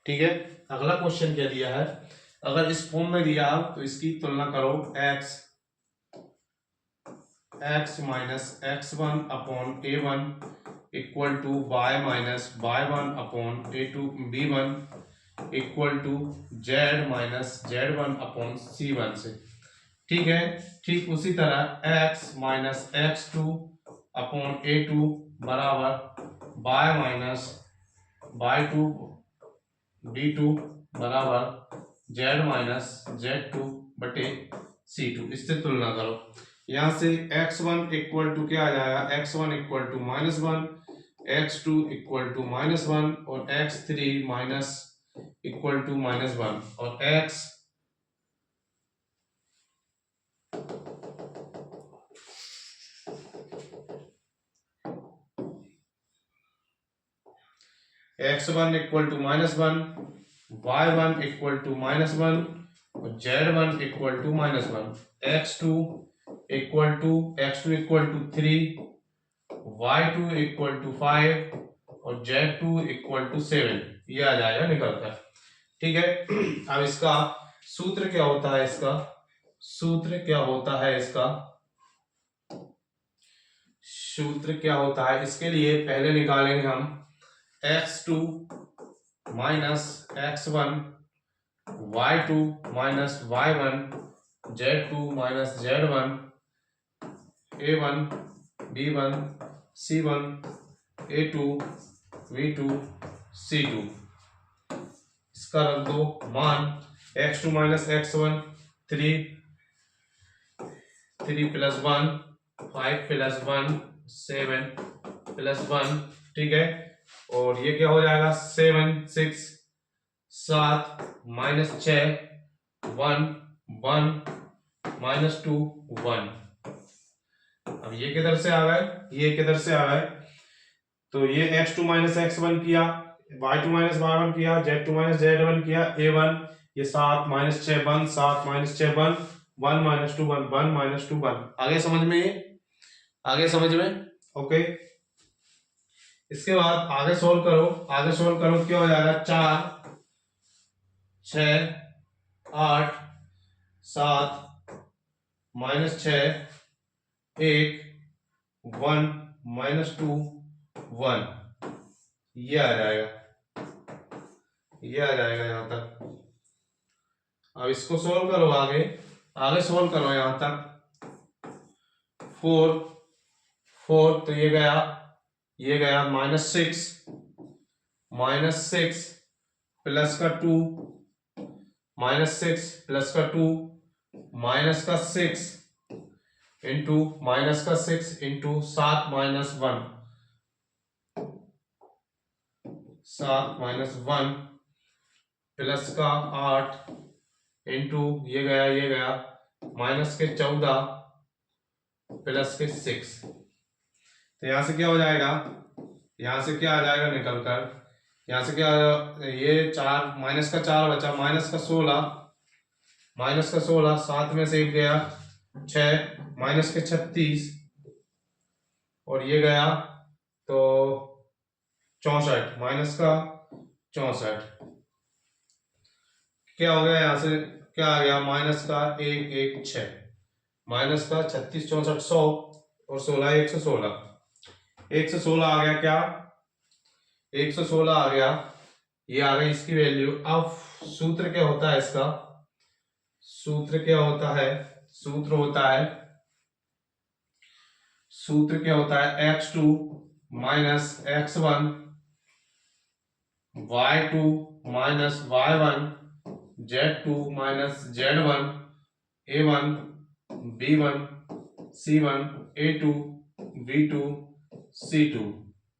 ठीक है। अगला क्वेश्चन क्या दिया है, अगर इस फॉर्म में दिया तो इसकी तुलना करो, x minus x1 upon a1 equal to y minus y1 upon a2 b1 equal to z minus z1 upon c1 से। ठीक है। ठीक उसी तरह x minus x2 upon a2 बराबर y माइनस y2 b2 बराबर z माइनस z2 बटे c2। इससे तुलना करो। यहां से x1 इक्वल टू क्या आ जाएगा, x1 equal to -1, x2 equal to -1 और x3 माइनस इक्वल टू -1 और x1 equal to -1, y1 equal to -1 और z1 equal to -1, x2 equal to 3, y2 equal to 5 और z2 इक्वल टू 7। ये आ जाएगा निकल कर। ठीक है। अब इसका सूत्र क्या होता है, इसके लिए पहले निकालेंगे हम x2 minus x1, y2 minus y1, z2 minus z1, a1 b1 c1 a2 v2 c2। इसका रख दो मान, x2 minus x1 3 plus 1 5 plus 1 7 plus 1। ठीक है। और ये क्या हो जाएगा, 7 6 7 माइनस 6 1 1 माइनस 2 1। अब ये किधर से आ गए, तो ये x2 माइनस x1 किया, y2 माइनस y1 किया, z2 माइनस z1 किया, a1 ये 7 माइनस 6 1 7 माइनस 6 1 1 माइनस 2 1 1 माइनस 2 1। आगे समझ में ओके। इसके बाद आगे सोल्व करो क्या हो जाएगा, 4 6 8 7 माइनस 6 1 1 माइनस 2 1। ये आ जाएगा यहां तक। अब इसको सोल्व करो, आगे सोल्व करो यहां तक। 4 तो ये गया -6 प्लस का 2 -6 प्लस का 2 माइनस का 6 इंटू 7 माइनस 1 प्लस का 8 इंटू ये गया माइनस के 14 प्लस के 6। तो यहां से क्या हो जाएगा, आ जाएगा निकल कर, यहां से क्या, ये 4 माइनस का 4 बचा, माइनस का 16 7 में से एक गया 6 माइनस के 36 और ये गया तो 64 माइनस का 64। क्या हो गया, यहां से क्या आ गया, माइनस का 1 1 6 माइनस का 36 64 100 और 16 116 आ गया। क्या 116 आ गया, ये आ गई इसकी वैल्यू। अब सूत्र क्या होता है इसका, सूत्र होता है x2 minus x1 y2 minus y1 z2 minus z1 a1 b1 c1 a2 v2 c2।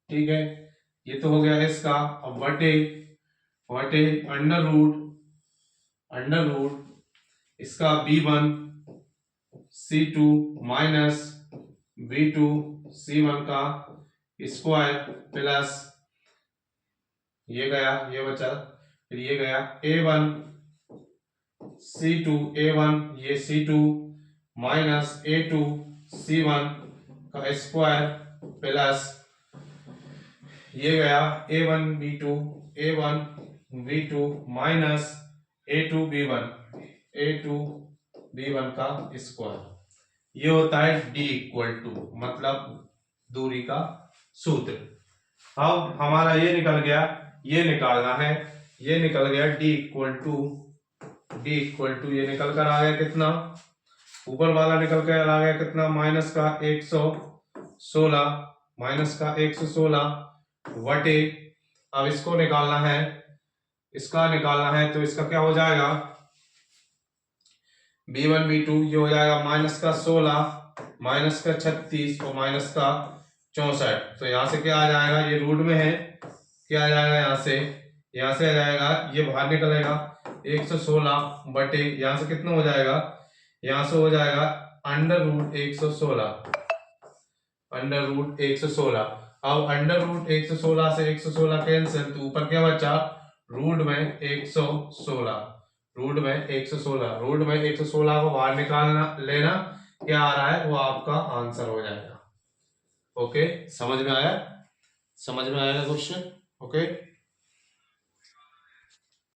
ठीक है। ये तो हो गया इसका। अब बटे अंडर रूट इसका b1 c2 minus v2 c1 का स्क्वायर प्लस ये गया, ये बचा, फिर ये गया a1 c2 a1 ये c2 माइनस a2 c1 का स्क्वायर प्लस ये गया a1 b2 a1 v2 minus a2 b1 का स्क्वायर। ये होता है d इक्वल टू, मतलब दूरी का सूत्र। अब हमारा ये निकल गया, ये निकालना है, ये निकल गया d इक्वल टू ये निकल कर आ गया कितना, ऊपर वाला निकल कर आ गया कितना, माइनस का 116 वटे, अब इसको निकालना है, इसका निकालना है तो इसका क्या हो जाएगा, b1 b2 ये हो जाएगा माइनस का 16 माइनस का 36 और माइनस का 64। तो यहाँ से क्या आ जाएगा, ये रूट में है, क्या आ जाएगा यहाँ से आ जाएगा, ये बाहर निकलेगा 116 बटे यहाँ से कितना हो जाएगा, यहाँ से हो जाएगा अंडर रूट 116। अब अंडर रूट 116 से 116 कैंसिल, तो ऊपर क्या बचा, रूट में 116, रूट में 116 को बाहर निकालना लेना, क्या आ रहा है वो आपका आंसर हो जाएगा। ओके, समझ में आया क्वेश्चन। ओके।